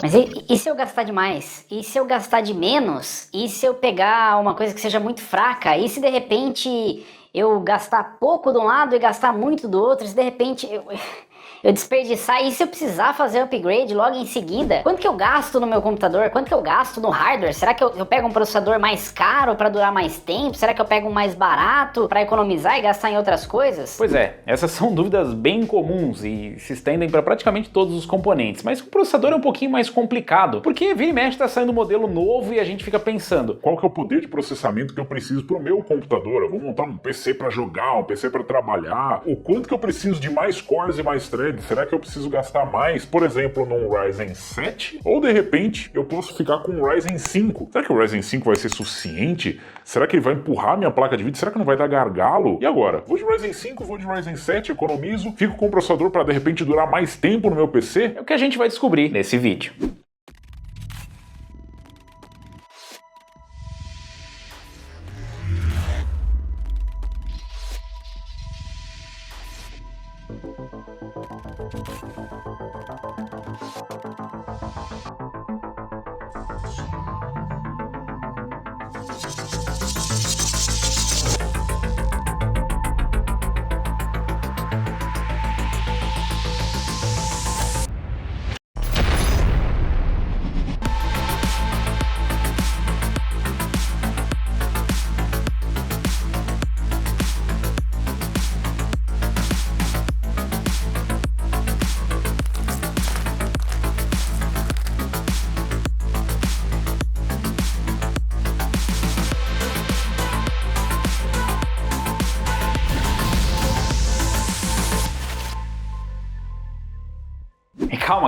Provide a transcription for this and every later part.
Mas e se eu gastar demais? E se eu gastar de menos? E se eu pegar uma coisa que seja muito fraca? E se de repente eu gastar pouco de um lado e gastar muito do outro? E se de repente eu desperdiçar? E se eu precisar fazer upgrade logo em seguida? Quanto que eu gasto no meu computador? Quanto que eu gasto no hardware? Será que eu pego um processador mais caro para durar mais tempo? Será que eu pego um mais barato para economizar e gastar em outras coisas? Pois é, essas são dúvidas bem comuns e se estendem para praticamente todos os componentes, mas o processador é um pouquinho mais complicado, porque vira e mexe tá saindo um modelo novo e a gente fica pensando, qual que é o poder de processamento que eu preciso pro meu computador? Eu vou montar um PC para jogar, um PC para trabalhar, o quanto que eu preciso de mais cores e mais threads? Será que eu preciso gastar mais, por exemplo, num Ryzen 7? Ou de repente eu posso ficar com um Ryzen 5? Será que o Ryzen 5 vai ser suficiente? Será que ele vai empurrar minha placa de vídeo? Será que não vai dar gargalo? E agora? Vou de Ryzen 5, vou de Ryzen 7, economizo, fico com o processador para de repente durar mais tempo no meu PC? É o que a gente vai descobrir nesse vídeo.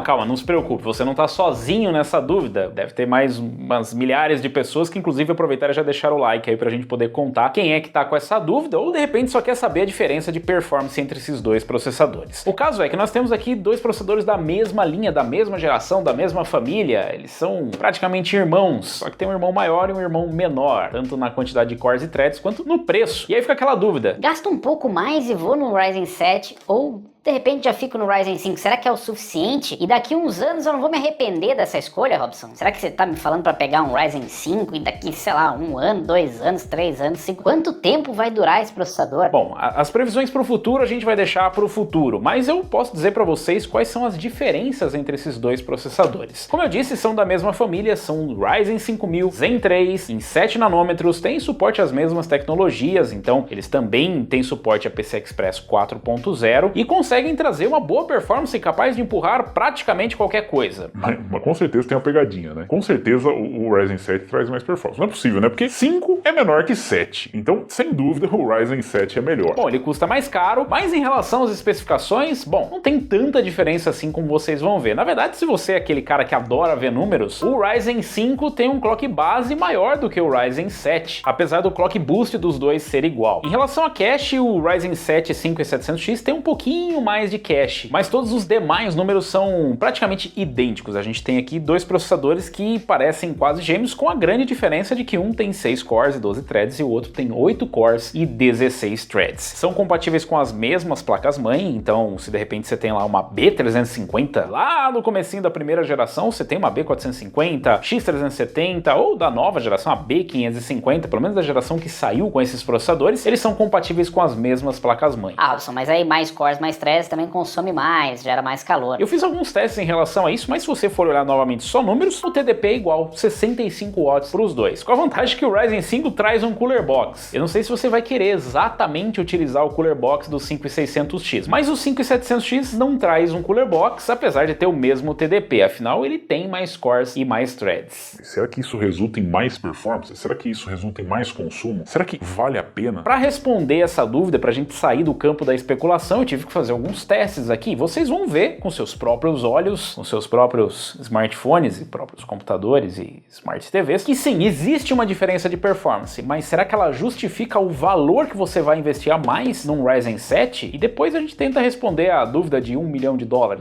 Calma, não se preocupe, você não está sozinho nessa dúvida. Deve ter mais umas milhares de pessoas que inclusive aproveitaram e já deixaram o like aí pra gente poder contar quem é que tá com essa dúvida ou de repente só quer saber a diferença de performance entre esses dois processadores. O caso é que nós temos aqui dois processadores da mesma linha, da mesma geração, da mesma família. Eles são praticamente irmãos, só que tem um irmão maior e um irmão menor, tanto na quantidade de cores e threads quanto no preço. E aí fica aquela dúvida. Gasto um pouco mais e vou no Ryzen 7 ou de repente já fico no Ryzen 5, será que é o suficiente? E daqui uns anos eu não vou me arrepender dessa escolha, Robson? Será que você tá me falando pra pegar um Ryzen 5 e daqui, sei lá, 1 ano, 2 anos, 3 anos, 5? Quanto tempo vai durar esse processador? Bom, as previsões pro futuro a gente vai deixar pro futuro, mas eu posso dizer pra vocês quais são as diferenças entre esses dois processadores. Como eu disse, são da mesma família, são Ryzen 5000 Zen 3 em 7 nanômetros, têm suporte às mesmas tecnologias, então eles também têm suporte a PCI Express 4.0 e conseguem trazer uma boa performance capaz de empurrar praticamente qualquer coisa. Mas com certeza tem uma pegadinha, né? Com certeza o Ryzen 7 traz mais performance. Não é possível, né? Porque 5 é menor que 7. Então, sem dúvida, o Ryzen 7 é melhor. Bom, ele custa mais caro, mas em relação às especificações, bom, não tem tanta diferença assim como vocês vão ver. Na verdade, se você é aquele cara que adora ver números, o Ryzen 5 tem um clock base maior do que o Ryzen 7, apesar do clock boost dos dois ser igual. Em relação a cache, o Ryzen 7 5700X tem um pouquinho mais de cache, mas todos os demais números são praticamente idênticos. A gente tem aqui dois processadores que parecem quase gêmeos, com a grande diferença de que um tem 6 cores e 12 threads e o outro tem 8 cores e 16 threads. São compatíveis com as mesmas placas-mãe, então se de repente você tem lá uma B350, lá no comecinho da primeira geração, você tem uma B450, X370 ou da nova geração, a B550, pelo menos da geração que saiu com esses processadores, eles são compatíveis com as mesmas placas-mãe. Ah, Robson, mas aí mais cores, mais threads também consome mais, gera mais calor. Eu fiz alguns testes em relação a isso, mas se você for olhar novamente só números, o TDP é igual, 65 watts para os dois. Com a vantagem que o Ryzen 5 traz um cooler box. Eu não sei se você vai querer exatamente utilizar o cooler box do 5600X, mas o 5700X não traz um cooler box, apesar de ter o mesmo TDP, afinal ele tem mais cores e mais threads. Será que isso resulta em mais performance? Será que isso resulta em mais consumo? Será que vale a pena? Para responder essa dúvida, para a gente sair do campo da especulação, eu tive que fazer alguns testes aqui. Vocês vão ver com seus próprios olhos, com seus próprios smartphones e próprios computadores e smart TVs, que sim, existe uma diferença de performance, mas será que ela justifica o valor que você vai investir a mais num Ryzen 7? E depois a gente tenta responder a dúvida de $1 milhão.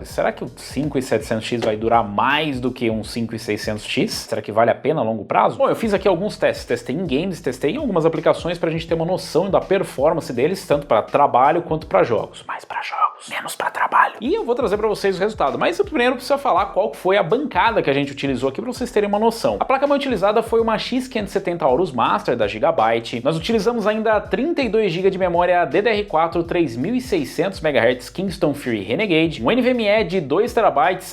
Será que o 5700X vai durar mais do que um 5600X? Será que vale a pena a longo prazo? Bom, eu fiz aqui alguns testes, testei em games, testei em algumas aplicações pra gente ter uma noção da performance deles, tanto para trabalho quanto para jogos. Mas para jogos jogos, menos para trabalho. E eu vou trazer para vocês o resultado, mas eu primeiro preciso falar qual foi a bancada que a gente utilizou aqui para vocês terem uma noção. A placa-mãe utilizada foi uma X570 Aorus Master da Gigabyte. Nós utilizamos ainda 32 GB de memória DDR4 3600 MHz Kingston Fury Renegade, um NVMe de 2 TB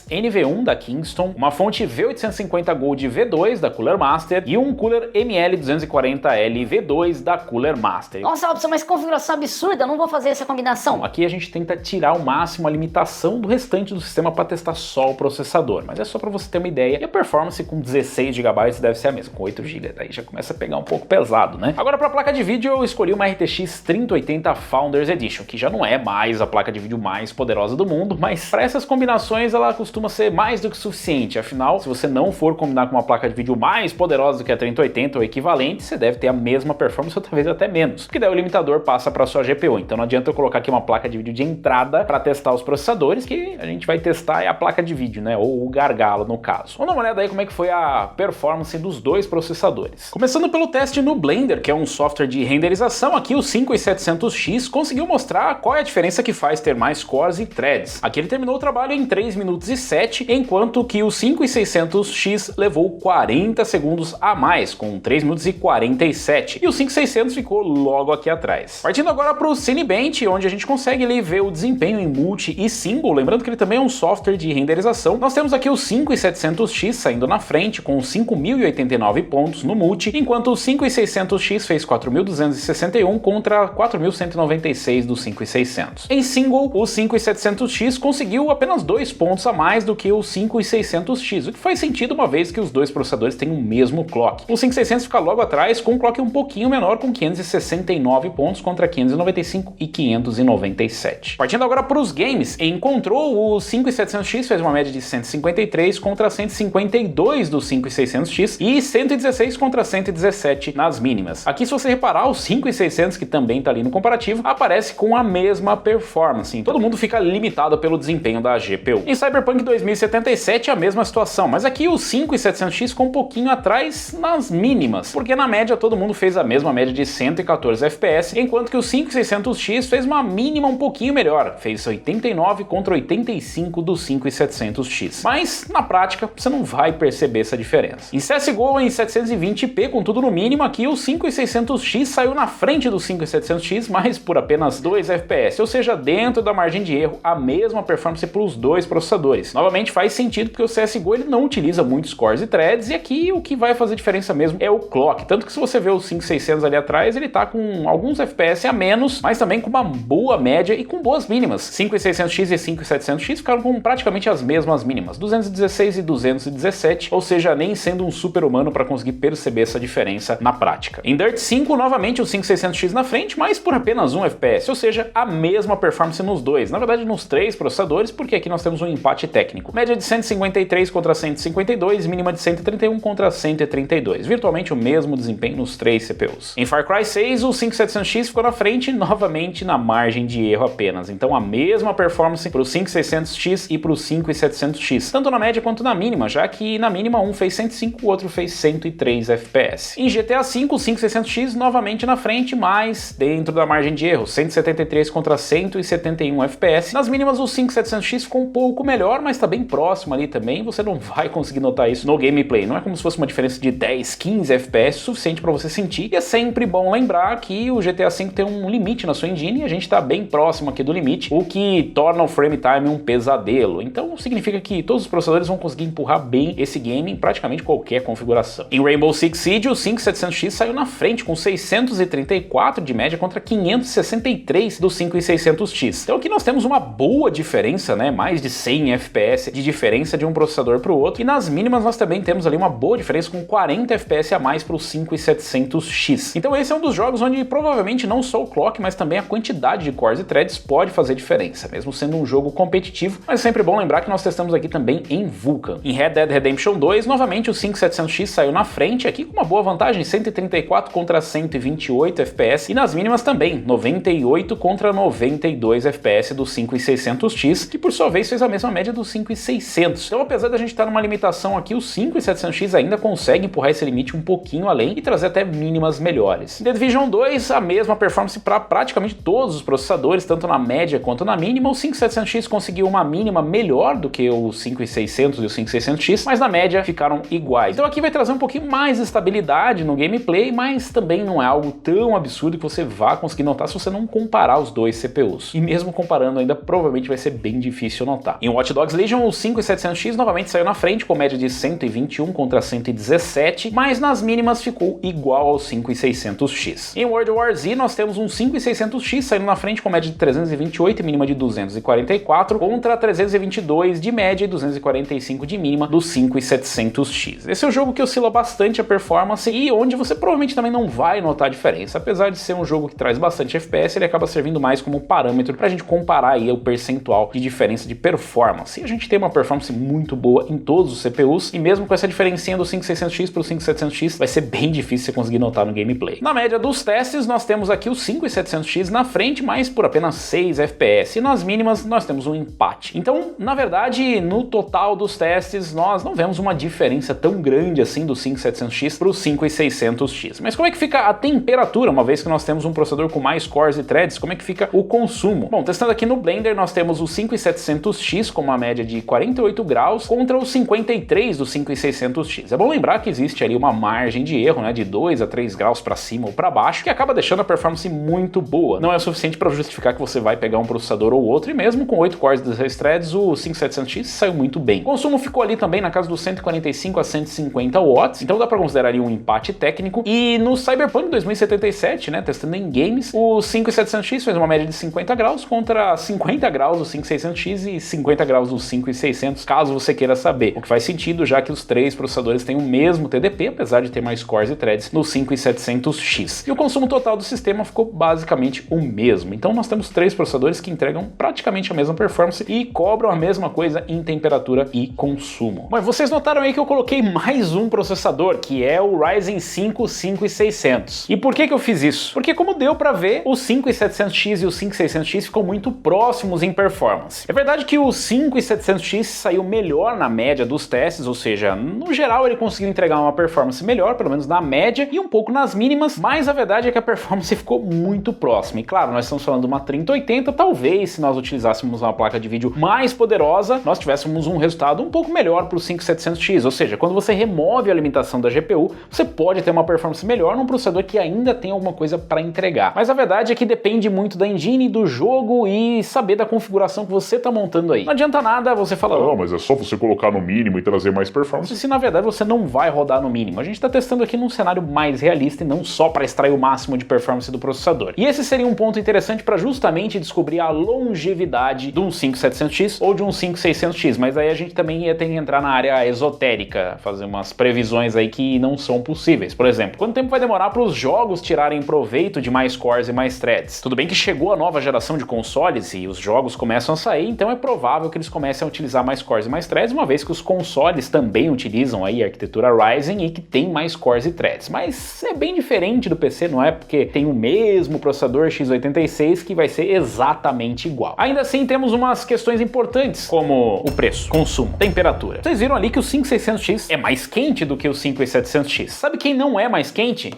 NV1 da Kingston, uma fonte V850 Gold V2 da Cooler Master e um cooler ML240L V2 da Cooler Master. Nossa, Robson, mas que configuração absurda, eu não vou fazer essa combinação. Aqui a gente tenta tirar ao máximo a limitação do restante do sistema para testar só o processador, mas é só para você ter uma ideia. E a performance com 16 GB deve ser a mesma, com 8 GB daí já começa a pegar um pouco pesado, né? Agora para a placa de vídeo eu escolhi uma RTX 3080 Founders Edition, que já não é mais a placa de vídeo mais poderosa do mundo, mas para essas combinações ela costuma ser mais do que suficiente. Afinal, se você não for combinar com uma placa de vídeo mais poderosa do que a 3080 ou equivalente, você deve ter a mesma performance ou talvez até menos, porque daí o limitador passa para sua GPU. Então não adianta eu colocar aqui uma placa de vídeo de entrada para testar os processadores, que a gente vai testar é a placa de vídeo, né, ou o gargalo no caso. Vamos dar uma olhada aí como é que foi a performance dos dois processadores. Começando pelo teste no Blender, que é um software de renderização, aqui o 5700X conseguiu mostrar qual é a diferença que faz ter mais cores e threads. Aqui ele terminou o trabalho em 3 minutos e 7, enquanto que o 5600X levou 40 segundos a mais, com 3 minutos e 47, e o 5600 ficou logo aqui atrás. Partindo agora para o Cinebench, onde a gente consegue ali ver o desempenho em multi e single, lembrando que ele também é um software de renderização. Nós temos aqui o 5700X saindo na frente com 5.089 pontos no multi, enquanto o 5600X fez 4.261 contra 4.196 do 5600. Em single, o 5700X conseguiu apenas 2 pontos a mais do que o 5600X, o que faz sentido uma vez que os dois processadores têm o mesmo clock. O 5600 fica logo atrás com um clock um pouquinho menor, com 569 pontos contra 595 e 597. Partindo agora para os games, em Control, o 5700X fez uma média de 153 contra 152 do 5600X e 116 contra 117 nas mínimas. Aqui, se você reparar, o 5600, que também está ali no comparativo, aparece com a mesma performance. Todo mundo fica limitado pelo desempenho da GPU. Em Cyberpunk 2077 é a mesma situação, mas aqui o 5700X ficou um pouquinho atrás nas mínimas, porque na média todo mundo fez a mesma média de 114 FPS, enquanto que o 5600X fez uma mínima um pouquinho melhor, fez 89 contra 85 do 5700X. Mas na prática você não vai perceber essa diferença. Em CSGO em 720p com tudo no mínimo, aqui o 5600X saiu na frente do 5700X, mas por apenas 2 FPS, ou seja, dentro da margem de erro, a mesma performance para os dois processadores. Novamente faz sentido porque o CSGO ele não utiliza muitos cores e threads, e aqui o que vai fazer diferença mesmo é o clock, tanto que se você vê o 5600 ali atrás, ele tá com alguns FPS a menos, mas também com uma boa média e com boas mínimas. 5600X e 5700X ficaram com praticamente as mesmas mínimas, 216 e 217, ou seja, nem sendo um super-humano para conseguir perceber essa diferença na prática. Em Dirt 5, novamente o 5600X na frente, mas por apenas 1 FPS, ou seja, a mesma performance nos dois, na verdade nos três processadores, porque aqui nós temos um empate técnico. Média de 153 contra 152, mínima de 131 contra 132, virtualmente o mesmo desempenho nos três CPUs. Em Far Cry 6, o 5700X ficou na frente, novamente na margem de erro apenas, então a mesma performance para o 5600X e para o 5700X, tanto na média quanto na mínima, já que na mínima um fez 105, o outro fez 103 FPS. Em GTA V, o 5600X novamente na frente, mas dentro da margem de erro, 173 contra 171 FPS. Nas mínimas, o 5700X ficou um pouco melhor, mas está bem próximo ali também, você não vai conseguir notar isso no gameplay, não é como se fosse uma diferença de 10, 15 FPS suficiente para você sentir, e é sempre bom lembrar que o GTA V tem um limite na sua engine e a gente está bem próximo aqui do limite, o que torna o frame time um pesadelo, então significa que todos os processadores vão conseguir empurrar bem esse game em praticamente qualquer configuração. Em Rainbow Six Siege, o 5700X saiu na frente com 634 de média contra 563 do 5600X. Então aqui nós temos uma boa diferença, né, mais de 100 FPS de diferença de um processador para o outro, e nas mínimas nós também temos ali uma boa diferença com 40 FPS a mais para o 5700X. Então esse é um dos jogos onde provavelmente não só o clock, mas também a quantidade de cores e threads pode fazer diferença, mesmo sendo um jogo competitivo, mas é sempre bom lembrar que nós testamos aqui também em Vulkan. Em Red Dead Redemption 2, novamente o 5700X saiu na frente, aqui com uma boa vantagem, 134 contra 128 FPS, e nas mínimas também, 98 contra 92 FPS do 5600X, que por sua vez fez a mesma média do 5600. Então apesar da gente estar numa limitação aqui, o 5700X ainda consegue empurrar esse limite um pouquinho além e trazer até mínimas melhores. Em The Division 2, a mesma performance para praticamente todos os processadores, tanto na média média quanto na mínima. O 5700X conseguiu uma mínima melhor do que o 5600 e o 5600X, mas na média ficaram iguais. Então aqui vai trazer um pouquinho mais de estabilidade no gameplay, mas também não é algo tão absurdo que você vá conseguir notar se você não comparar os dois CPUs. E mesmo comparando ainda, provavelmente vai ser bem difícil notar. Em Watch Dogs Legion, o 5700X novamente saiu na frente com média de 121 contra 117, mas nas mínimas ficou igual ao 5600X. Em World War Z, nós temos um 5600X saindo na frente com média de 328 e mínima de 244 contra 322 de média e 245 de mínima do 5700X. Esse é um jogo que oscila bastante a performance e onde você provavelmente também não vai notar a diferença. Apesar de ser um jogo que traz bastante FPS, ele acaba servindo mais como parâmetro para a gente comparar aí o percentual de diferença de performance. E a gente tem uma performance muito boa em todos os CPUs, e mesmo com essa diferencinha do 5600X para o 5700X, vai ser bem difícil você conseguir notar no gameplay. Na média dos testes, nós temos aqui o 5700X na frente, mas por apenas 6 FPS, e nas mínimas nós temos um empate. Então, na verdade, no total dos testes, nós não vemos uma diferença tão grande assim do 5700X para o 5600X. Mas como é que fica a temperatura, uma vez que nós temos um processador com mais cores e threads? Como é que fica o consumo? Bom, testando aqui no Blender, nós temos o 5700X com uma média de 48 graus contra o 53 do 5600X. É bom lembrar que existe ali uma margem de erro, né, de 2 a 3 graus para cima ou para baixo, que acaba deixando a performance muito boa. Não é o suficiente para justificar que você vai pegar um processador ou outro, e mesmo com 8 cores e 16 threads, o 5700X saiu muito bem. O consumo ficou ali também na casa dos 145 a 150 watts, então dá para considerar ali um empate técnico. E no Cyberpunk 2077, né, testando em games, o 5700X fez uma média de 50 graus contra 50 graus do 5600X e 50 graus do 5600, caso você queira saber. O que faz sentido, já que os três processadores têm o mesmo TDP, apesar de ter mais cores e threads no 5700X. E o consumo total do sistema ficou basicamente o mesmo. Então nós temos três processadores que entregam praticamente a mesma performance e cobram a mesma coisa em temperatura e consumo. Mas vocês notaram aí que eu coloquei mais um processador, que é o Ryzen 5 5600. E por que eu fiz isso? Porque, como deu para ver, o 5700X e o 5600X ficam muito próximos em performance. É verdade que o 5700X saiu melhor na média dos testes, ou seja, no geral ele conseguiu entregar uma performance melhor, pelo menos na média, e um pouco nas mínimas, mas a verdade é que a performance ficou muito próxima. E claro, nós estamos falando de uma 3080, talvez se nós utilizássemos uma placa de vídeo mais poderosa, nós tivéssemos um resultado um pouco melhor para o 5700X, ou seja, quando você remove a limitação da GPU, você pode ter uma performance melhor num processador que ainda tem alguma coisa para entregar. Mas a verdade é que depende muito da engine, do jogo e saber da configuração que você está montando aí. Não adianta nada você falar... Não, mas é só você colocar no mínimo e trazer mais performance. Se na verdade você não vai rodar no mínimo. A gente está testando aqui num cenário mais realista e não só para extrair o máximo de performance do processador. E esse seria um ponto interessante para justamente descobrir a longevidade de um 5700X ou de um 5600X, mas aí a gente também ia ter que entrar na área esotérica, fazer umas previsões aí que não são possíveis. Por exemplo, quanto tempo vai demorar para os jogos tirarem proveito de mais cores e mais threads? Tudo bem que chegou a nova geração de consoles e os jogos começam a sair, então é provável que eles comecem a utilizar mais cores e mais threads, uma vez que os consoles também utilizam aí a arquitetura Ryzen e que tem mais cores e threads. Mas é bem diferente do PC, não é porque tem o mesmo processador x86 que vai ser exatamente igual. Ainda assim, temos umas questões importantes, como o preço, consumo, temperatura. Vocês viram ali que o 5600X é mais quente do que o 5700X. Sabe quem não é mais quente?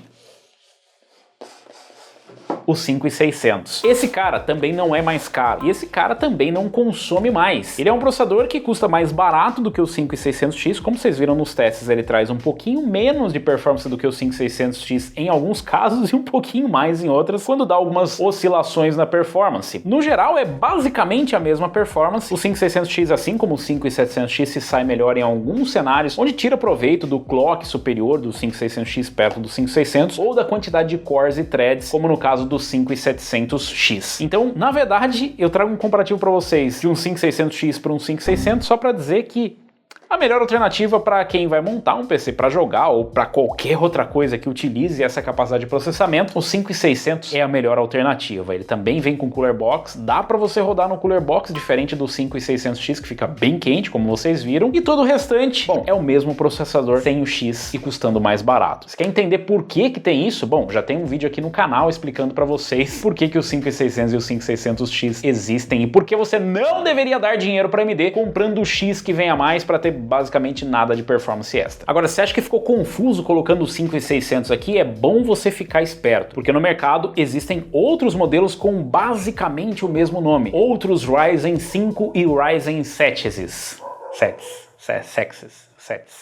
O 5600. Esse cara também não é mais caro, e esse cara também não consome mais. Ele é um processador que custa mais barato do que o 5600X, como vocês viram nos testes, ele traz um pouquinho menos de performance do que o 5600X em alguns casos e um pouquinho mais em outras, quando dá algumas oscilações na performance. No geral, é basicamente a mesma performance. O 5600X, assim como o 5700X, se sai melhor em alguns cenários, onde tira proveito do clock superior do 5600X perto do 5600, ou da quantidade de cores e threads, como no caso do 5700X. Então, na verdade, eu trago um comparativo para vocês de um 5600X para um 5600 só para dizer que a melhor alternativa para quem vai montar um PC para jogar ou para qualquer outra coisa que utilize essa capacidade de processamento, o 5600 é a melhor alternativa. Ele também vem com Cooler Box, dá para você rodar no Cooler Box, diferente do 5600X que fica bem quente, como vocês viram, e todo o restante, bom, é o mesmo processador sem o X e custando mais barato. Você quer entender por que tem isso? Bom, já tem um vídeo aqui no canal explicando para vocês por que o 5600 e o 5600X existem e por que você não deveria dar dinheiro para AMD comprando o X que vem a mais para ter basicamente nada de performance extra. Agora, se você acha que ficou confuso colocando o 5600 aqui, é bom você ficar esperto, porque no mercado existem outros modelos com basicamente o mesmo nome, outros Ryzen 5 e Ryzen 7.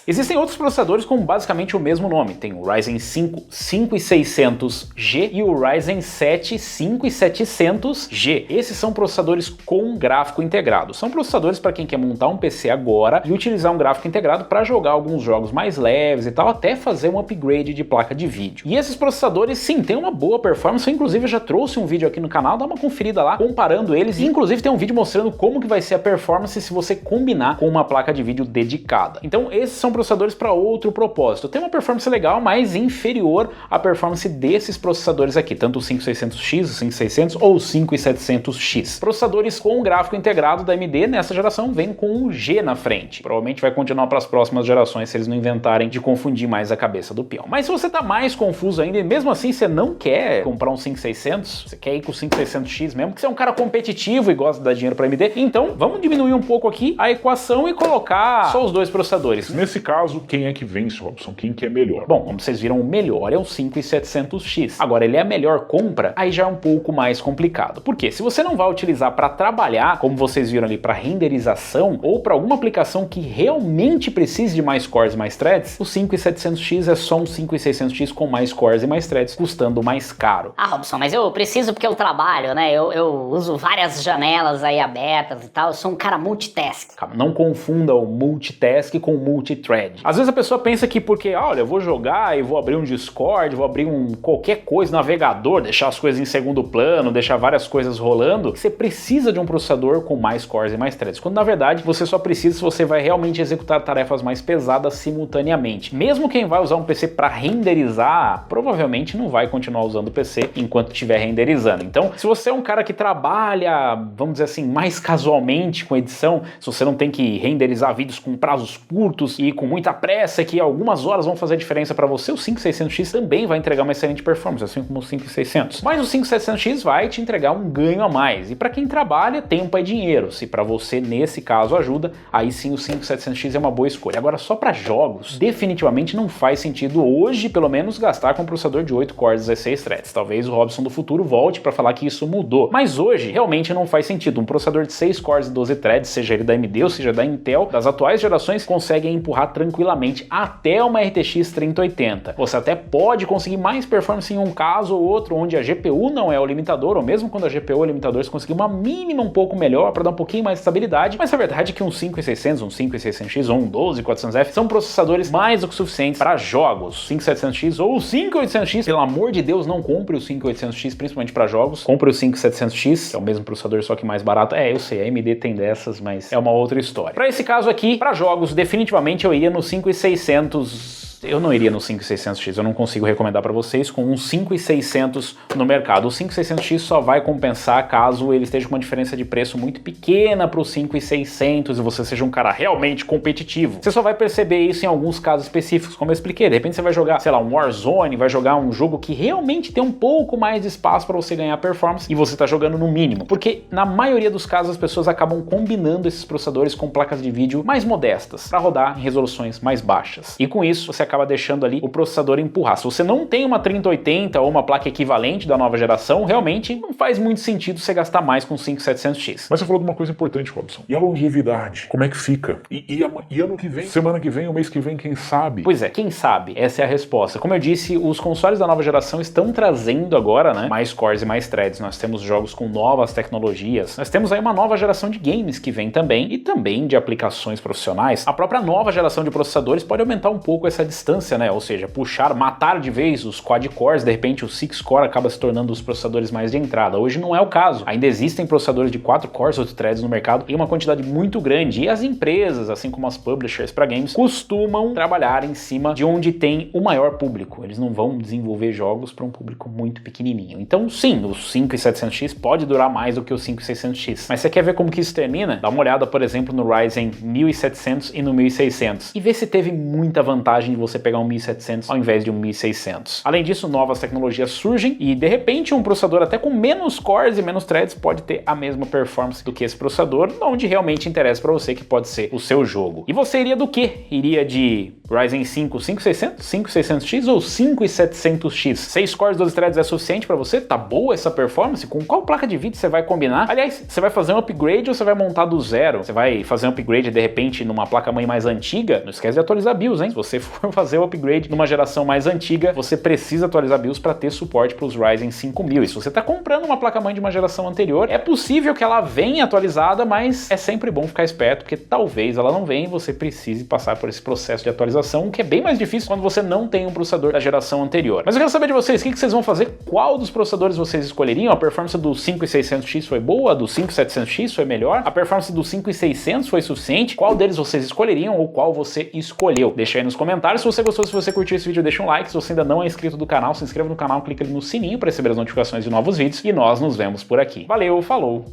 Existem outros processadores com basicamente o mesmo nome. Tem o Ryzen 5 5600G e o Ryzen 7 5700G. Esses são processadores com gráfico integrado. São processadores para quem quer montar um PC agora e utilizar um gráfico integrado para jogar alguns jogos mais leves e tal, até fazer um upgrade de placa de vídeo. E esses processadores, sim, têm uma boa performance. Eu, inclusive, já trouxe um vídeo aqui no canal, dá uma conferida lá, comparando eles. E, inclusive, tem um vídeo mostrando como que vai ser a performance se você combinar com uma placa de vídeo dedicada. Então, esses são processadores para outro propósito. Tem uma performance legal, mas inferior à performance desses processadores aqui, tanto o 5600X, o 5600 ou o 5700X. Processadores com gráfico integrado da AMD nessa geração vem com o G na frente. Provavelmente vai continuar para as próximas gerações se eles não inventarem de confundir mais a cabeça do peão. Mas se você tá mais confuso ainda e mesmo assim você não quer comprar um 5600, você quer ir com o 5600X mesmo, que você é um cara competitivo e gosta de dar dinheiro para AMD, então vamos diminuir um pouco aqui a equação e colocar só os dois processadores. Nesse caso, quem é que vence, Robson? Quem que é melhor? Bom, como vocês viram, o melhor é o 5700X. Agora, ele é a melhor compra? Aí já é um pouco mais complicado. Por quê? Se você não vai utilizar para trabalhar, como vocês viram ali, para renderização, ou para alguma aplicação que realmente precise de mais cores e mais threads, o 5700X é só um 5600X com mais cores e mais threads, custando mais caro. Ah, Robson, mas eu preciso porque eu trabalho, né? Eu uso várias janelas aí abertas e tal, eu sou um cara multitask. Calma, não confunda o multitask com multithread. Às vezes a pessoa pensa que porque, olha, eu vou jogar e vou abrir um Discord, vou abrir qualquer coisa, navegador, deixar as coisas em segundo plano, deixar várias coisas rolando, você precisa de um processador com mais cores e mais threads, quando na verdade você só precisa se você vai realmente executar tarefas mais pesadas simultaneamente. Mesmo quem vai usar um PC para renderizar, provavelmente não vai continuar usando o PC enquanto estiver renderizando. Então, se você é um cara que trabalha, vamos dizer assim, mais casualmente com edição, se você não tem que renderizar vídeos com prazos curtos e com muita pressa, que algumas horas vão fazer a diferença para você, o 5600X também vai entregar uma excelente performance, assim como o 5600. Mas o 5700X vai te entregar um ganho a mais. E para quem trabalha, tempo é dinheiro. Se para você, nesse caso, ajuda, aí sim o 5700X é uma boa escolha. Agora, só para jogos, definitivamente não faz sentido hoje, pelo menos, gastar com um processador de 8 cores e 16 threads. Talvez o Robson do futuro volte para falar que isso mudou. Mas hoje, realmente não faz sentido. Um processador de 6 cores e 12 threads, seja ele da AMD ou seja da Intel, das atuais gerações, consegue empurrar tranquilamente até uma RTX 3080. Você até pode conseguir mais performance em um caso ou outro onde a GPU não é o limitador, ou mesmo quando a GPU é o limitador, você conseguir uma mínima um pouco melhor para dar um pouquinho mais de estabilidade, mas a verdade é que um 5600, um 5600X ou um 12400F são processadores mais do que suficientes para jogos. 5700X ou o 5800X, pelo amor de Deus, não compre o 5800X, principalmente para jogos, compre o 5700X, que é o mesmo processador, só que mais barato. Eu sei, a AMD tem dessas, mas é uma outra história. Para esse caso aqui, para jogos, definitivamente eu iria no 5600. Eu não iria no 5600X, eu não consigo recomendar para vocês com um 5600 no mercado. O 5600X só vai compensar caso ele esteja com uma diferença de preço muito pequena para o 5600 e você seja um cara realmente competitivo. Você só vai perceber isso em alguns casos específicos, como eu expliquei. De repente você vai jogar, sei lá, um Warzone, vai jogar um jogo que realmente tem um pouco mais de espaço para você ganhar performance e você está jogando no mínimo. Porque na maioria dos casos as pessoas acabam combinando esses processadores com placas de vídeo mais modestas para rodar em resoluções mais baixas. E com isso você acaba deixando ali o processador empurrar. Se você não tem uma 3080 ou uma placa equivalente da nova geração, realmente não faz muito sentido você gastar mais com 5700X. Mas você falou de uma coisa importante, Robson. E a longevidade? Como é que fica? E ano que vem? Semana que vem? O mês que vem? Quem sabe? Pois é, quem sabe? Essa é a resposta. Como eu disse, os consoles da nova geração estão trazendo agora, né, mais cores e mais threads. Nós temos jogos com novas tecnologias. Nós temos aí uma nova geração de games que vem também, e também de aplicações profissionais. A própria nova geração de processadores pode aumentar um pouco essa distância, né? Ou seja, matar de vez os quad-cores, de repente o 6-core acaba se tornando os processadores mais de entrada. Hoje não é o caso. Ainda existem processadores de 4 cores, 8 threads no mercado em uma quantidade muito grande, e as empresas, assim como as publishers para games, costumam trabalhar em cima de onde tem o maior público. Eles não vão desenvolver jogos para um público muito pequenininho. Então sim, o 5700X pode durar mais do que o 5600X. Mas você quer ver como que isso termina? Dá uma olhada, por exemplo, no Ryzen 1700 e no 1600 e vê se teve muita vantagem de você você pegar um 1700 ao invés de um 1600. Além disso, novas tecnologias surgem e de repente um processador até com menos cores e menos threads pode ter a mesma performance do que esse processador, onde realmente interessa para você, que pode ser o seu jogo. E você iria do quê? Iria de Ryzen 5 5600, 5600X ou 5700X? 6 cores, 12 threads é suficiente para você? Tá boa essa performance? Com qual placa de vídeo você vai combinar? Aliás, você vai fazer um upgrade ou você vai montar do zero? Você vai fazer um upgrade de repente numa placa-mãe mais antiga? Não esquece de atualizar BIOS, hein? Se você for fazer o upgrade numa geração mais antiga, você precisa atualizar BIOS para ter suporte para os Ryzen 5000. E se você está comprando uma placa-mãe de uma geração anterior, é possível que ela venha atualizada, mas é sempre bom ficar esperto, porque talvez ela não venha e você precise passar por esse processo de atualização, que é bem mais difícil quando você não tem um processador da geração anterior. Mas eu quero saber de vocês, o que vocês vão fazer? Qual dos processadores vocês escolheriam? A performance do 5600X foi boa? A do 5700X foi melhor? A performance do 5600 foi suficiente? Qual deles vocês escolheriam ou qual você escolheu? Deixa aí nos comentários. Se você gostou, se você curtiu esse vídeo, deixa um like. Se você ainda não é inscrito do canal, se inscreva no canal, clica ali no sininho para receber as notificações de novos vídeos e nós nos vemos por aqui. Valeu, falou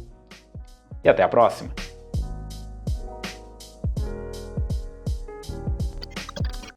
e até a próxima!